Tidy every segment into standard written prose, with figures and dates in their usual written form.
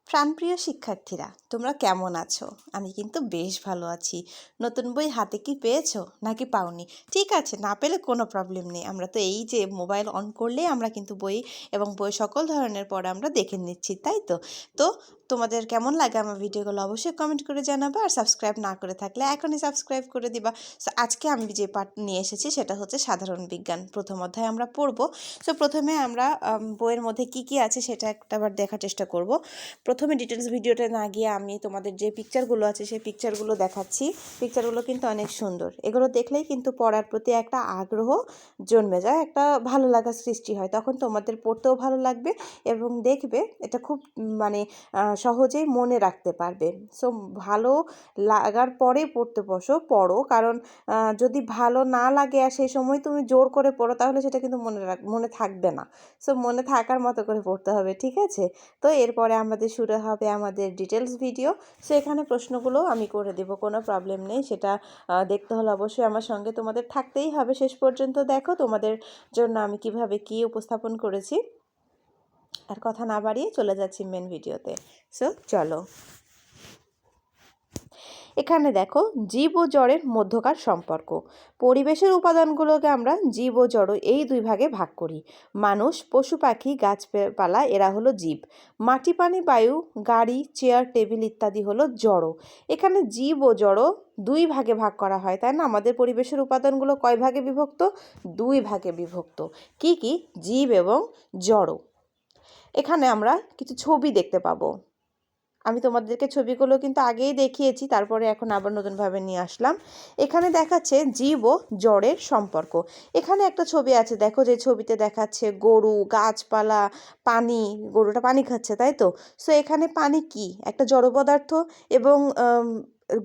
প্রাণপ্রিয় শিক্ষার্থীরা, তোমরা কেমন আছো? আমি কিন্তু বেশ ভালো আছি। নতুন বই হাতে কি পেয়েছো নাকি পাওনি? ঠিক আছে, না পেলে কোনো প্রবলেম নেই। আমরা তো এই যে মোবাইল অন করলেই আমরা কিন্তু বই এবং বই সকল ধরনের পড়া আমরা দেখে নিচ্ছি, তাই তো? তো তোমাদের কেমন লাগে আমার ভিডিওগুলো অবশ্যই কমেন্ট করে জানাবে, আর সাবস্ক্রাইব না করে থাকলে এখনই সাবস্ক্রাইব করে দিবা। সো আজকে আমি যে পার্ট নিয়ে এসেছি সেটা হচ্ছে সাধারণ বিজ্ঞান। প্রথম অধ্যায় আমরা পড়বো। সো প্রথমে আমরা বইয়ের মধ্যে কি কি আছে সেটা একটাবার দেখার চেষ্টা করব। প্রথমে ডিটেলস ভিডিওটা না গিয়ে আমি তোমাদের যে পিকচারগুলো আছে সেই পিকচারগুলো দেখাচ্ছি। পিকচারগুলো কিন্তু অনেক সুন্দর। এগুলো দেখলেই কিন্তু পড়ার প্রতি একটা আগ্রহ জন্মে যায়, একটা ভালো লাগার সৃষ্টি হয়। তখন তোমাদের পড়তেও ভালো লাগবে এবং দেখবে এটা খুব সহজেই মনে রাখতে পারবে। সো ভালো লাগার পরে পড়তে পড়ো, কারণ যদি ভালো না লাগে আর সেই সময় তুমি জোর করে পড়ো তাহলে সেটা কিন্তু মনে থাকবে না। সো মনে থাকার মতো করে পড়তে হবে, ঠিক আছে? তো এরপরে আমাদের শুরু হবে আমাদের ডিটেলস ভিডিও। সো এখানে প্রশ্নগুলো আমি করে দেব, কোনো প্রবলেম নেই। সেটা দেখতে হলে অবশ্যই আমার সঙ্গে তোমাদের থাকতেই হবে। শেষ পর্যন্ত দেখো তোমাদের জন্য আমি কিভাবে কি উপস্থাপন করেছি। আর কথা না বাড়িয়ে চলে যাচ্ছি মেন ভিডিওতে। সো চলো। এখানে দেখো জীব ও জড়ের মধ্যকার সম্পর্ক। পরিবেশের উপাদানগুলোকে আমরা জীব ও জড় এই দুই ভাগে ভাগ করি। মানুষ, পশু পাখি, গাছপালা এরা হলো জীব। মাটি, পানি, বায়ু, গাড়ি, চেয়ার, টেবিল ইত্যাদি হলো জড়। এখানে জীব ও জড় দুই ভাগে ভাগ করা হয়, তাই না? আমাদের পরিবেশের উপাদানগুলো কয় ভাগে বিভক্ত? দুই ভাগে বিভক্ত। কি কি? জীব এবং জড়। এখানে আমরা কিছু ছবি দেখতে পাবো। আমি তোমাদেরকে ছবিগুলো কিন্তু আগেই দেখিয়েছি, তারপরে এখন আবার নতুনভাবে নিয়ে আসলাম। এখানে দেখাচ্ছে জীব ও জড়ের সম্পর্ক। এখানে একটা ছবি আছে, দেখো যে ছবিতে দেখাচ্ছে গরু, গাছপালা, পানি। গরুটা পানি খাচ্ছে, তাই তো? সো এখানে পানি কি? একটা জড় পদার্থ, এবং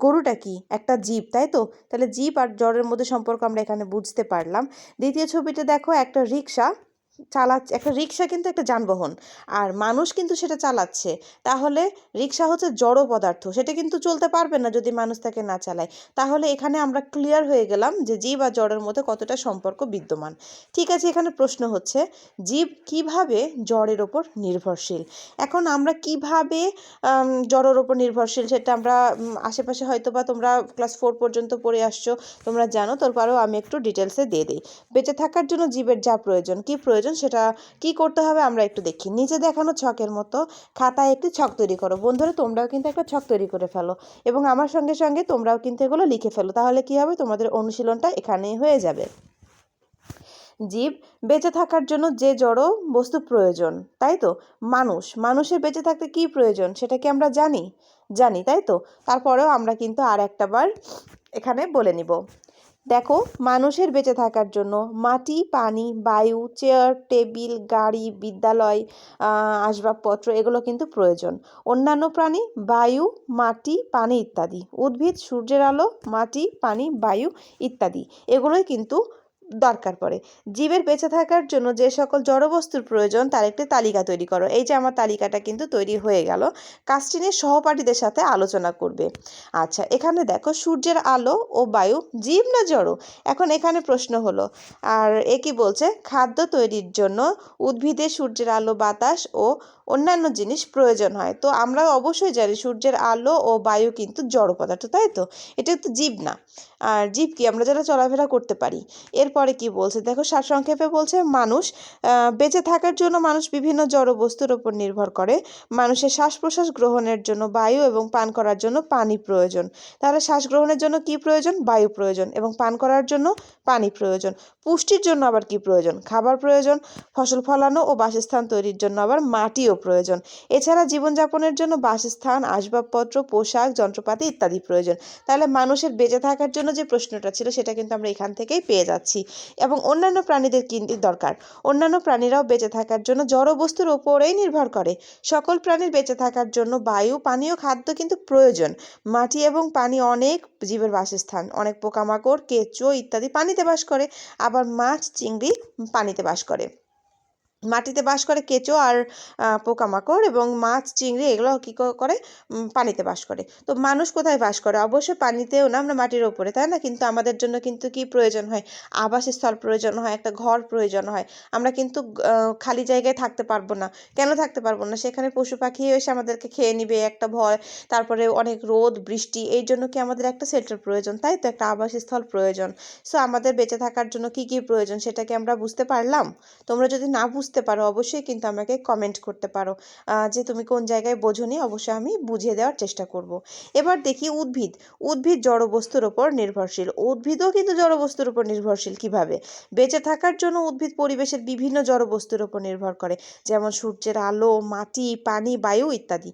গরুটা কি? একটা জীব, তাই তো? তাহলে জীব আর জড়ের মধ্যে সম্পর্ক আমরা এখানে বুঝতে পারলাম। দ্বিতীয় ছবিতে দেখো একটা রিক্সা চালাচ্ছে। একটা রিক্সা কিন্তু একটা যানবাহন, আর মানুষ কিন্তু সেটা চালাচ্ছে। তাহলে রিক্সা হচ্ছে জড় পদার্থ, সেটা কিন্তু চলতে পারবে না যদি মানুষ তাকে না চালায়। তাহলে এখানে আমরা ক্লিয়ার হয়ে গেলাম যে জীব আর জড়ের মধ্যে কতটা সম্পর্ক বিদ্যমান। ঠিক আছে, এখানে প্রশ্ন হচ্ছে জীব কিভাবে জড়ের ওপর নির্ভরশীল। এখন আমরা কিভাবে জড়ের ওপর নির্ভরশীল সেটা আমরা আশেপাশে হয়তো বা তোমরা ক্লাস 4 পর্যন্ত পড়ে আসছো, তোমরা জানো। তারপরেও আমি একটু ডিটেলসে দিয়ে দিই। বেঁচে থাকার জন্য জীবের যা প্রয়োজন, কি প্রয়োজন সেটা কি করতে হবে আমরা একটু দেখি। নিচে দেখানো ছকের মতো খাতায় একটি ছক তৈরি করো। বন্ধুরা, তোমরাও কিন্তু একটা ছক তৈরি করে ফেলো এবং আমার সঙ্গে সঙ্গে তোমরাও কিন্তু এগুলো লিখে ফেলো। তাহলে কি হবে? তোমাদের অনুশীলনটা এখানেই হয়ে যাবে। জীব, বেঁচে থাকার জন্য যে জড় বস্তু প্রয়োজন, তাই তো? মানুষের বেঁচে থাকতে কি প্রয়োজন সেটা কি আমরা জানি, তাই তো? তারপরেও আমরা কিন্তু আর একটা বার এখানে বলে নিব। দেখো, মানুষের বেঁচে থাকার জন্য মাটি, পানি, বায়ু, চেয়ার, টেবিল, গাড়ি, বিদ্যালয়, আসবাবপত্র এগুলো কিন্তু প্রয়োজন। অন্যান্য প্রাণী, বায়ু, মাটি, পানি ইত্যাদি। উদ্ভিদ, সূর্যের আলো, মাটি, পানি, বায়ু ইত্যাদি এগুলোই কিন্তু দরকার পড়ে। জীবের বেঁচে থাকার জন্য যে সকল জড়বস্তুর প্রয়োজন তার একটি তালিকা তৈরি করো। এই যে আমার তালিকাটা কিন্তু তৈরি হয়ে গেল। কাজটি নিয়ে সহপাঠীদের সাথে আলোচনা করবে। আচ্ছা, এখানে দেখো সূর্যের আলো ও বায়ু জীব না জড়? এখন এখানে প্রশ্ন হলো, আর এ কি বলছে? খাদ্য তৈরির জন্য উদ্ভিদের সূর্যের আলো, বাতাস ও অন্যান্য জিনিস প্রয়োজন হয়। তো আমরা অবশ্যই জানি সূর্যের আলো ও বায়ু কিন্তু জড় পদার্থ, তাই তো? এটা তো জীব না। আর জীব কি? আমরা যারা চলাফেরা করতে পারি। এরপরে কি বলছে দেখো, সারসংক্ষেপে বলছে মানুষ, বেঁচে থাকার জন্য মানুষ বিভিন্ন জড় বস্তুর উপর নির্ভর করে। মানুষের শ্বাস প্রশ্বাস গ্রহণের জন্য বায়ু এবং পান করার জন্য পানি প্রয়োজন। তাহলে শ্বাস গ্রহণের জন্য কি প্রয়োজন? বায়ু প্রয়োজন, এবং পান করার জন্য পানি প্রয়োজন। পুষ্টির জন্য আবার কি প্রয়োজন? খাবার প্রয়োজন। ফসল ফলানো ও বাসস্থান তৈরির জন্য আবার মাটিও প্রয়োজন। এছাড়া জীবনযাপনের জন্য বাসস্থান, আসবাবপত্র, পোশাক, যন্ত্রপাতি ইত্যাদি প্রয়োজন। তাহলে মানুষের বেঁচে থাকার জন্য যে প্রশ্নটা ছিল সেটা কিন্তু আমরা এখান থেকেই পেয়ে যাচ্ছি। এবং অন্যান্য প্রাণীদের কি দরকার? অন্যান্য প্রাণীরাও বেঁচে থাকার জন্য জড় বস্তুর ওপরেই নির্ভর করে। সকল প্রাণীর বেঁচে থাকার জন্য বায়ু, পানি ও খাদ্য কিন্তু প্রয়োজন। মাটি এবং পানি অনেক জীবের বাসস্থান। অনেক পোকামাকড়, কেঁচো ইত্যাদি পানিতে বাস করে। আবার মাছ, চিংড়ি পানিতে বাস করে। মাটিতে বাস করে কেঁচো আর পোকামাকড়, এবং মাছ চিংড়ি এগুলো কী করে পানিতে বাস করে। তো মানুষ কোথায় বাস করে? অবশ্যই পানিতেও না, আমরা মাটির ওপরে, তাই না? কিন্তু আমাদের জন্য কিন্তু কি প্রয়োজন হয়? আবাসস্থল প্রয়োজন হয়, একটা ঘর প্রয়োজন হয়। আমরা কিন্তু খালি জায়গায় থাকতে পারবো না। কেন থাকতে পারবো না? সেখানে পশু পাখি এসে আমাদেরকে খেয়ে নিবে, একটা ভয়। তারপরে অনেক রোদ বৃষ্টি, এই জন্য কি আমাদের একটা শেল্টার প্রয়োজন, তাই তো? একটা আবাসস্থল প্রয়োজন। সো আমাদের বেঁচে থাকার জন্য কি কি প্রয়োজন সেটা কি আমরা বুঝতে পারলাম? তোমরা যদি না বুঝতে পারো অবশ্যই কিন্তু আমাকে কমেন্ট করতে পারো, যে তুমি কোন জায়গায় বোঝোনি, অবশ্যই আমি বুঝিয়ে দেওয়ার চেষ্টা করব। এবার দেখি উদ্ভিদ। উদ্ভিদ জড়বস্তুর ওপর নির্ভরশীল। উদ্ভিদও কিন্তু জড়বস্তুর উপর নির্ভরশীল। কিভাবে? বেঁচে থাকার জন্য উদ্ভিদ পরিবেশের বিভিন্ন জড়বস্তুর উপর নির্ভর করে, যেমন সূর্যের আলো, মাটি, পানি, বায়ু ইত্যাদি।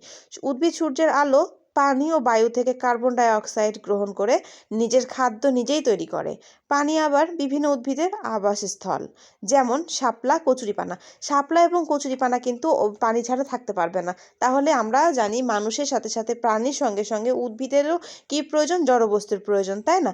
উদ্ভিদ সূর্যের আলো, পানি ও বায়ু থেকে কার্বন ডাই অক্সাইড গ্রহণ করে নিজের খাদ্য নিজেই তৈরি করে। পানি আবার বিভিন্ন উদ্ভিদের আবাসস্থল, যেমন শাপলা, কচুরিপানা। শাপলা এবং কচুরিপানা কিন্তু পানি ছাড়া থাকতে পারবে না। তাহলে আমরা জানি মানুষের সাথে সাথে প্রাণীর সঙ্গে সঙ্গে উদ্ভিদেরও কি প্রয়োজন? জড়বস্তুর প্রয়োজন, তাই না?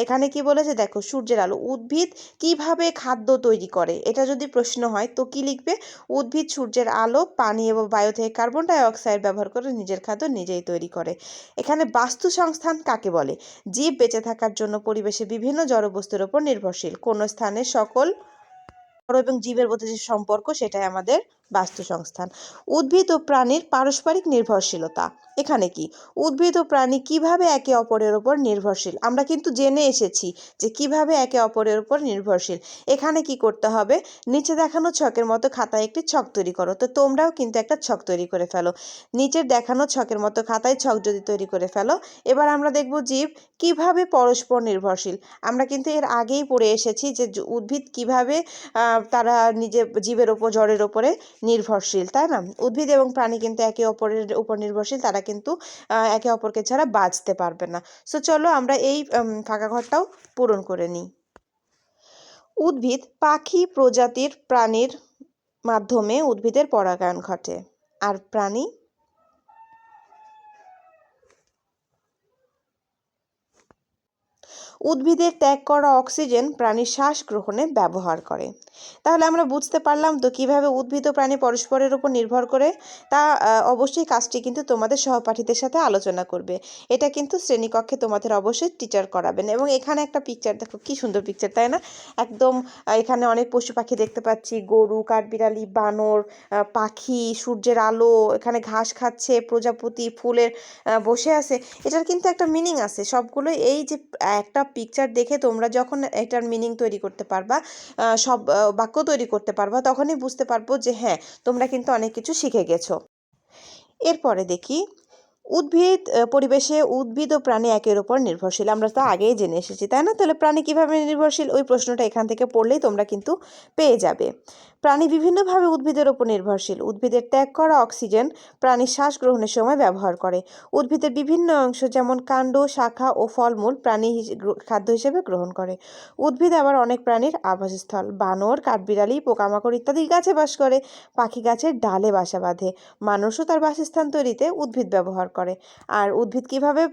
এখানে কি বলেছে দেখো, সূর্যের আলো। উদ্ভিদ কিভাবে খাদ্য তৈরি করে, এটা যদি প্রশ্ন হয় তো কি লিখবে? উদ্ভিদ সূর্যের আলো, পানি এবং বায়ু থেকে কার্বন ডাই অক্সাইড ব্যবহার করে নিজের খাদ্য নিজেই তৈরি করে। এখানে বাস্তু সংস্থান কাকে বলে? জীব বেঁচে থাকার জন্য পরিবেশে বিভিন্ন জড়বস্তুর উপর নির্ভরশীল। কোন স্থানে সকল এবং জীবের মধ্যে যে সম্পর্ক, সেটাই আমাদের বাস্তুসংস্থান। উদ্ভিদ ও প্রাণীর পারস্পরিক নির্ভরশীলতা। এখানে কি? উদ্ভিদ ও প্রাণী কিভাবে একে অপরের উপর নির্ভরশীল, আমরা কিন্তু জেনে এসেছি যে কিভাবে একে অপরের উপর নির্ভরশীল। এখানে কি করতে হবে? নিচে দেখানো ছকের মতো খাতায় একটি ছক তৈরি করো। তো তোমরাও কিন্তু একটা ছক তৈরি করে ফেলো। নিচের দেখানো ছকের মতো খাতায় ছক যদি তৈরি করে ফেলো, এবার আমরা দেখব জীব কিভাবে পরস্পর নির্ভরশীল। আমরা কিন্তু এর আগেই পড়ে এসেছি যে উদ্ভিদ কিভাবে তারা জীবের ওপর, জড়ের ওপরে নির্ভরশীল, তাই না? উদ্ভিদ এবং প্রাণী কিন্তু একে অপরের উপর নির্ভরশীল, তারা কিন্তু একে অপরকে ছাড়া বাঁচতে পারবে না। সো চলো আমরা এই ফাঁকা ঘরটাও পূরণ করে নিই। উদ্ভিদ পাখি প্রজাতির প্রাণীর মাধ্যমে উদ্ভিদের পরাগায়ন ঘটে। আর প্রাণী? উদ্ভিদের ত্যাগ করা অক্সিজেন প্রাণীর শ্বাস গ্রহণে ব্যবহার করে। তাহলে আমরা বুঝতে পারলাম তো কিভাবে উদ্ভিদ ও প্রাণী পরস্পরের উপর নির্ভর করে। তা অবশ্যই কাজটি কিন্তু তোমাদের সহপাঠীদের সাথে আলোচনা করবে। এটা কিন্তু শ্রেণীকক্ষে তোমাদের অবশ্যই টিচার করাবেন। এবং এখানে একটা পিকচার দেখো, কি সুন্দর পিকচার, তাই না? একদম এখানে অনেক পশু পাখি দেখতে পাচ্ছি, গরু, কাঠবিড়ালি, বানর, পাখি, সূর্যের আলো, এখানে ঘাস খাচ্ছে, প্রজাপতি ফুলের বসে আছে। এটার কিন্তু একটা মিনিং আছে। সবগুলো এই যে একটা পিকচার দেখে তোমরা যখন এটার মিনিং তৈরি করতে পারবা, সব বাক্য তৈরি করতে পারবা, তখনই বুঝতে পারবো যে হ্যাঁ, তোমরা কিন্তু অনেক কিছু শিখে গেছো। এরপরে দেখি উদ্ভিদ পরিবেশে উদ্ভিদ ও প্রাণী একের উপর নির্ভরশীল। আমরা তো আগেই জেনে এসেছি, তাই না? তাহলে প্রাণী কিভাবে নির্ভরশীল, ওই প্রশ্নটা এখান থেকে পড়লেই তোমরা কিন্তু পেয়ে যাবে। প্রাণী বিভিন্নভাবে উদ্ভিদের উপর নির্ভরশীল। উদ্ভিদের ত্যাগ করা অক্সিজেন প্রাণীর শ্বাস গ্রহণের সময় ব্যবহার করে। উদ্ভিদের বিভিন্ন অংশ যেমন কাণ্ড, শাখা ও ফলমূল প্রাণী খাদ্য হিসেবে গ্রহণ করে। উদ্ভিদ আবার অনেক প্রাণীর আবাসস্থল। বানর, কাঠবিড়ালি, পোকামাকড় ইত্যাদি গাছে বাস করে। পাখি গাছের ডালে বাসা বাঁধে। মানুষও তার বাসস্থান তৈরিতে উদ্ভিদ ব্যবহার করে। আর উদ্ভিদ কিভাবে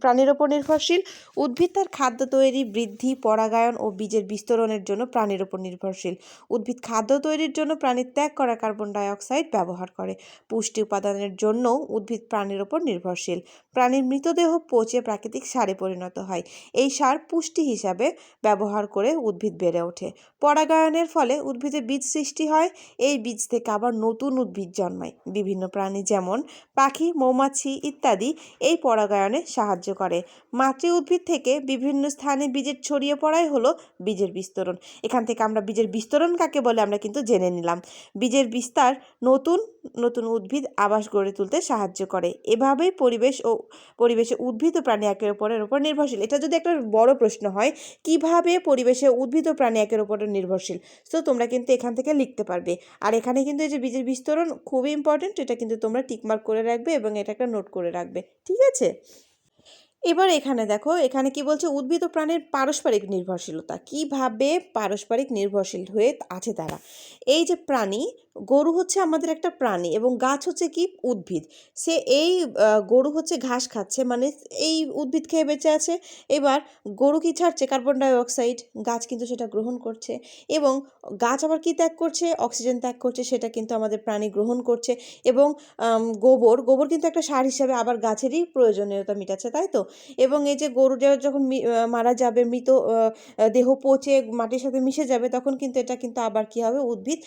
প্রাণীর ওপর নির্ভরশীল? উদ্ভিদ তার খাদ্য তৈরি, বৃদ্ধি, পরাগায়ন ও বীজের বিস্তরণের জন্য প্রাণীর ওপর নির্ভরশীল। উদ্ভিদ খাদ্য তৈরির জন্য প্রাণীর ত্যাগ করা কার্বন ডাই অক্সাইড ব্যবহার করে। পুষ্টি উপাদানের জন্য উদ্ভিদ প্রাণীর ওপর নির্ভরশীল। প্রাণীর মৃতদেহ পচে প্রাকৃতিক সারে পরিণত হয়। এই সার পুষ্টি হিসাবে ব্যবহার করে উদ্ভিদ বেড়ে ওঠে। পরাগায়নের ফলে উদ্ভিদে বীজ সৃষ্টি হয়। এই বীজ থেকে আবার নতুন উদ্ভিদ জন্মায়। বিভিন্ন প্রাণী যেমন পাখি, মৌমাছি ইত্যাদি এই পরাগায়নে সাহায্য করে। মাতৃ উদ্ভিদ থেকে বিভিন্ন স্থানে বীজের ছড়িয়ে পড়াই হলো বীজের বিস্তরণ। এখান থেকে আমরা বীজের বিস্তরণ কাকে বলে আমরা কিন্তু জেনে নিলাম। বীজের বিস্তার নতুন নতুন উদ্ভিদ আবাস গড়ে তুলতে সাহায্য করে। এভাবেই পরিবেশে উদ্ভিদ ও প্রাণী একের অপরের উপর নির্ভরশীল। এটা যদি একটা বড় প্রশ্ন হয়, কিভাবে পরিবেশে উদ্ভিদ ও প্রাণী একের উপর নির্ভরশীল, তো তোমরা কিন্তু এখান থেকে লিখতে পারবে। আর এখানে কিন্তু এই যে বীজের বিস্তরণ খুবই ইম্পর্টেন্ট, এটা কিন্তু তোমরা টিকমার্ক করে রাখবে এবং এটা একটা নোট করে রাখবে, ঠিক আছে? এবার এখানে দেখো, এখানে কি বলছে? উদ্ভিদ ও প্রাণীর পারস্পরিক নির্ভরশীলতা। কিভাবে পারস্পরিক নির্ভরশীল হয়ে আছে তারা? এই যে প্রাণী, গরু হচ্ছে আমাদের একটা প্রাণী এবং গাছ হচ্ছে কি উদ্ভিদ। সে এই গরু হচ্ছে ঘাস খাচ্ছে, মানে এই উদ্ভিদ খেয়ে বেঁচে আছে। এবার গরু কি ছাড়ছে? Carbon die oxide. গাছ কিন্তু সেটা গ্রহণ করছে এবং গাছ আবার কি ত্যাগ করছে? অক্সিজেন ত্যাগ করছে, সেটা কিন্তু আমাদের প্রাণী গ্রহণ করছে। এবং গোবর কিন্তু একটা সার হিসাবে আবার গাছেরই প্রয়োজনীয়তা মিটাচ্ছে, তাই তো? এবং এই যে গরু যখন মারা যাবে, মৃত দেহ পচে মাটির সাথে মিশে যাবে, তখন কিন্তু এটা কিন্তু আবার কি হবে? উদ্ভিদ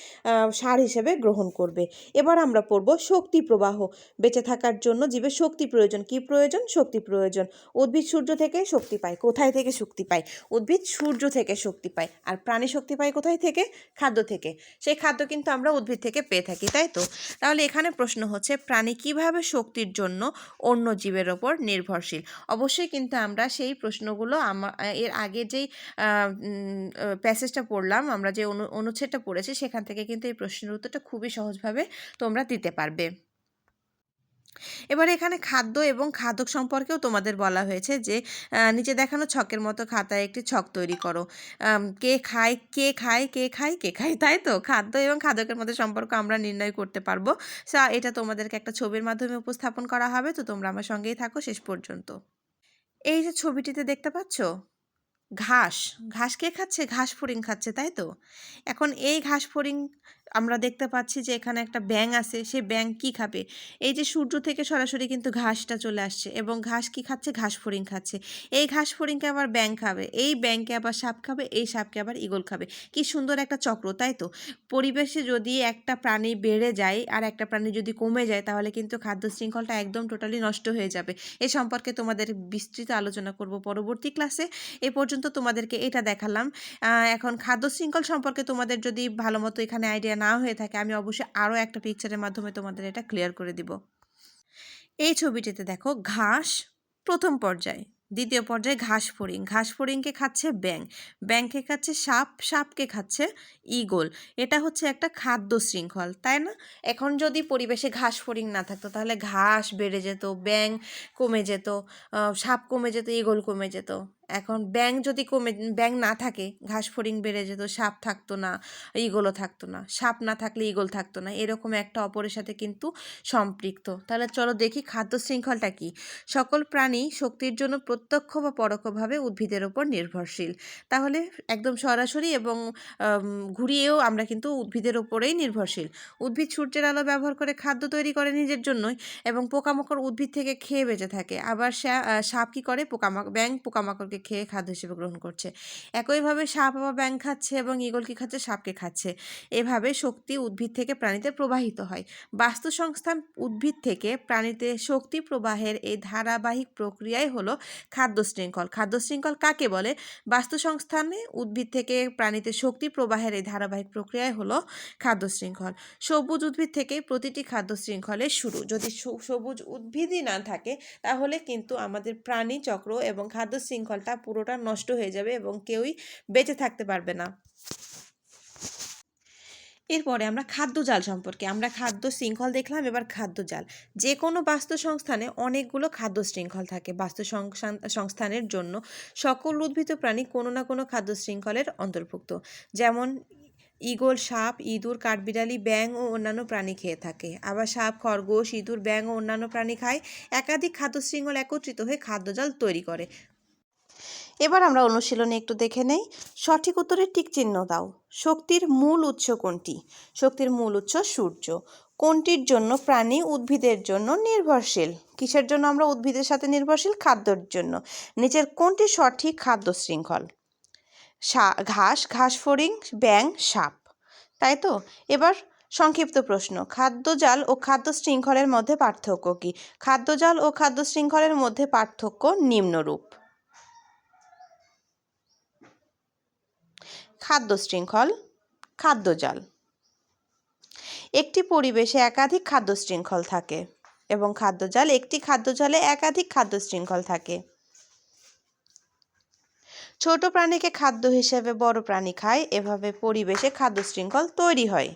সার হিসেবে গ্রহণ করবে। এবার আমরা পড়ব শক্তি প্রবাহ। বেঁচে থাকার জন্য জীবের শক্তি প্রয়োজন। কি প্রয়োজন? শক্তি প্রয়োজন। উদ্ভিদ সূর্য থেকে শক্তি পায়। কোথায় থেকে শক্তি পায়? উদ্ভিদ সূর্য থেকে শক্তি পায়। আর প্রাণী শক্তি পায় কোথায় থেকে? খাদ্য থেকে। সেই খাদ্য কিন্তু আমরা উদ্ভিদ থেকে পেয়ে থাকি, তাই তো? তাহলে এখানে প্রশ্ন হচ্ছে, প্রাণী কিভাবে শক্তির জন্য অন্য জীবের ওপর নির্ভরশীল? অবশ্যই কিন্তু আমরা সেই প্রশ্নগুলো এর আগে যেই প্যাসেজটা পড়লাম, আমরা যে অনুচ্ছেদটা পড়েছি, সেখান থেকে কিন্তু এই প্রশ্নের উত্তরটা খুবই সহজভাবে তোমরা দিতে পারবে। এবার এখানে খাদ্য এবং খাদক সম্পর্কেও তোমাদের বলা হয়েছে যে নিচে দেখানো ছকের মতো খাতায় একটি ছক তৈরি করো। কে খায়, কে খায়, কে খায়, কে খায়, তাই তো? খাদ্য এবং খাদকের মধ্যে সম্পর্ক আমরা নির্ণয় করতে পারবো। এটা তোমাদেরকে একটা ছবির মাধ্যমে উপস্থাপন করা হবে, তো তোমরা আমার সঙ্গেই থাকো শেষ পর্যন্ত। এই যে ছবিটিতে দেখতে পাচ্ছ, ঘাস, ঘাস কে খাচ্ছে? ঘাস ফড়িং খাচ্ছে, তাই তো? এখন এই ঘাস ফড়িং আমরা দেখতে পাচ্ছি যে এখানে একটা ব্যাঙ আছে, সে ব্যাঙ কি খাবে? এই যে সূর্য থেকে সরাসরি কিন্তু ঘাসটা চলে আসছে এবং ঘাস কি খাচ্ছে? ঘাস ফড়িং খাচ্ছে। এই ঘাস ফড়িংকে আবার ব্যাঙ খাবে, এই ব্যাঙকে আবার সাপ খাবে, এই সাপকে আবার ঈগল খাবে। কি সুন্দর একটা চক্র, তাই তো? পরিবেশে যদি একটা প্রাণী বেড়ে যায় আর একটা প্রাণী যদি কমে যায়, তাহলে কিন্তু খাদ্য শৃঙ্খলটা একদম টোটালি নষ্ট হয়ে যাবে। এ সম্পর্কে তোমাদের বিস্তৃত আলোচনা করব পরবর্তী ক্লাসে। এ পর্যন্ত তোমাদেরকে এটা দেখালাম। এখন খাদ্য শৃঙ্খল সম্পর্কে তোমাদের যদি ভালো মতো এখানে আইডিয়া না হয়ে থাকে, আমি অবশ্যই আরও একটা পিকচারের মাধ্যমে তোমাদের এটা ক্লিয়ার করে দিব। এই ছবিটিতে দেখো, ঘাস প্রথম পর্যায়ে, দ্বিতীয় পর্যায়ে ঘাস ফড়িং, ঘাস ফড়িংকে খাচ্ছে ব্যাঙ, ব্যাঙকে খাচ্ছে সাপ, সাপকে খাচ্ছে ঈগল। এটা হচ্ছে একটা খাদ্য শৃঙ্খল, তাই না? এখন যদি পরিবেশে ঘাস ফড়িং না থাকতো, তাহলে ঘাস বেড়ে যেত, ব্যাঙ কমে যেত, সাপ কমে যেত, ঈগল কমে যেত। এখন ব্যাঙ না থাকে, ঘাস ফড়িং বেড়ে যেত, সাপ থাকতো না, ঈগলও থাকতো না, সাপ না থাকলে ঈগল থাকতো না, এরকম একটা অপরের সাথে কিন্তু সম্পৃক্ত। তাহলে চলো দেখি খাদ্য শৃঙ্খলটা কি। সকল প্রাণী শক্তির জন্য প্রত্যক্ষ বা পরোক্ষভাবে উদ্ভিদের ওপর নির্ভরশীল। তাহলে একদম সরাসরি এবং ঘুরিয়েও আমরা কিন্তু উদ্ভিদের ওপরেই নির্ভরশীল। উদ্ভিদ সূর্যের আলো ব্যবহার করে খাদ্য তৈরি করে নিজের জন্যই এবং পোকামাকড় উদ্ভিদ থেকে খেয়ে বেঁচে থাকে। আবার সাপ কী করে? ব্যাঙ পোকামাকড়কে খেয়ে খাদ্য হিসেবে গ্রহণ করছে। একইভাবে সাপ আবার ব্যাঙ খাচ্ছে এবং ঈগল কী খাচ্ছে? সাপকে খাচ্ছে। এভাবে শক্তি উদ্ভিদ থেকে প্রাণীতে প্রবাহিত হয়। বাস্তুসংস্থান উদ্ভিদ থেকে প্রাণীতে শক্তি প্রবাহের এই ধারাবাহিক প্রক্রিয়াই হলো খাদ্য শৃঙ্খল। খাদ্য শৃঙ্খল কাকে বলে? বাস্তুসংস্থানে উদ্ভিদ থেকে প্রাণীতে শক্তি প্রবাহের এই ধারাবাহিক প্রক্রিয়াই হলো খাদ্য শৃঙ্খল। সবুজ উদ্ভিদ থেকে প্রতিটি খাদ্য শৃঙ্খলের শুরু। যদি সবুজ উদ্ভিদই না থাকে, তাহলে কিন্তু আমাদের প্রাণী চক্র এবং খাদ্য শৃঙ্খলটা পুরোটা নষ্ট হয়ে যাবে এবং কেউই বেঁচে থাকতে পারবে না। এরপরে আমরা খাদ্যজাল সম্পর্কে, আমরা খাদ্য শৃঙ্খল দেখলাম, এবার খাদ্যজাল। যে কোনো বাস্তু সংস্থানে অনেকগুলো খাদ্য শৃঙ্খল থাকে। বাস্তু সংস্থানের জন্য সকল উদ্ভিদ প্রাণী কোনো না কোনো খাদ্য শৃঙ্খলের অন্তর্ভুক্ত। যেমন ঈগল, সাপ, ইঁদুর, কাঠবিড়ালি, ব্যাঙ ও অন্যান্য প্রাণী খেয়ে থাকে। আবার সাপ, খরগোশ, ইঁদুর, ব্যাঙ ও অন্যান্য প্রাণী খায়। একাধিক খাদ্য শৃঙ্খল একত্রিত হয়ে খাদ্যজাল তৈরি করে। এবার আমরা অনুশীলনে একটু দেখে নেই। সঠিক উত্তরে টিক চিহ্ন দাও। শক্তির মূল উৎস কোনটি? শক্তির মূল উৎস সূর্য। কোনটির জন্য প্রাণী উদ্ভিদের জন্য নির্ভরশীল? কিসের জন্য আমরা উদ্ভিদের সাথে নির্ভরশীল? খাদ্যের জন্য। নিচের কোনটি সঠিক খাদ্য শৃঙ্খল? ঘাস, ঘাস ফড়িং, ব্যাঙ, সাপ, তাই তো? এবার সংক্ষিপ্ত প্রশ্ন, খাদ্যজাল ও খাদ্য শৃঙ্খলের মধ্যে পার্থক্য কী? খাদ্যজাল ও খাদ্য শৃঙ্খলের মধ্যে পার্থক্য নিম্নরূপ। খাদ্য শৃঙ্খল, খাদ্যজাল। একটি পরিবেশে একাধিক খাদ্য শৃঙ্খল থাকে এবং খাদ্যজাল, একটি খাদ্যজালে একাধিক খাদ্য শৃঙ্খল থাকে। ছোট প্রাণীকে খাদ্য হিসেবে বড় প্রাণী খায়, এভাবে পরিবেশে খাদ্য শৃঙ্খল তৈরি হয়।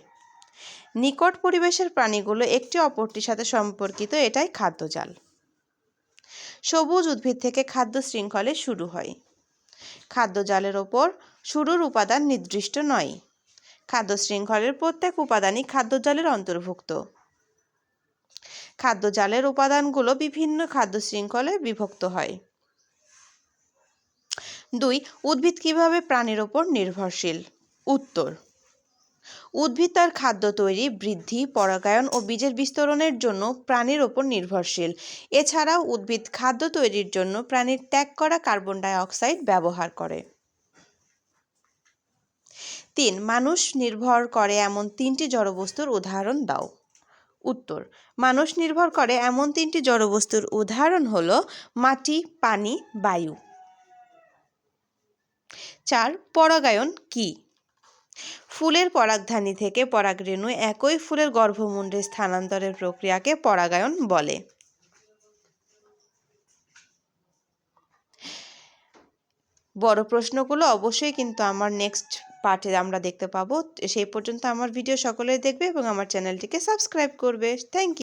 নিকট পরিবেশের প্রাণীগুলো একটি অপরটির সাথে সম্পর্কিত, এটাই খাদ্যজাল। সবুজ উদ্ভিদ থেকে খাদ্য শৃঙ্খলে শুরু হয়। খাদ্যজালের ওপর শুরুর উপাদান নির্দিষ্ট নয়। খাদ্য শৃঙ্খলের প্রত্যেক উপাদানই খাদ্যজালের অন্তর্ভুক্ত। খাদ্যজালের উপাদানগুলো বিভিন্ন খাদ্য শৃঙ্খলে বিভক্ত হয়। 2. উদ্ভিদ কিভাবে প্রাণীর ওপর নির্ভরশীল? উত্তর: উদ্ভিদ তার খাদ্য তৈরি, বৃদ্ধি, পরাগায়ন ও বীজের বিস্তরণের জন্য প্রাণীর ওপর নির্ভরশীল। এছাড়াও উদ্ভিদ খাদ্য তৈরির জন্য প্রাণীর ত্যাগ করা কার্বন ডাই অক্সাইড ব্যবহার করে। 3. মানুষ নির্ভর করে এমন 3টি জড়বস্তুর উদাহরণ দাও। উত্তর: মানুষ নির্ভর করে এমন 3টি জড়বস্তুর উদাহরণ হলো মাটি, পানি, বায়ু। 4. পরাগায়ন কি? ফুলের পরাগধানী থেকে পরাগরেণু একই ফুলের গর্ভমুণ্ডে স্থানান্তরের প্রক্রিয়াকে পরাগায়ন বলে। বড় প্রশ্নগুলো অবশ্যই কিন্তু আমার নেক্সট পার্টে আমরা দেখতে পাবো। সেই পর্যন্ত আমার ভিডিও সকলেই দেখবে এবং আমার চ্যানেলটিকে সাবস্ক্রাইব করবে। Thank you.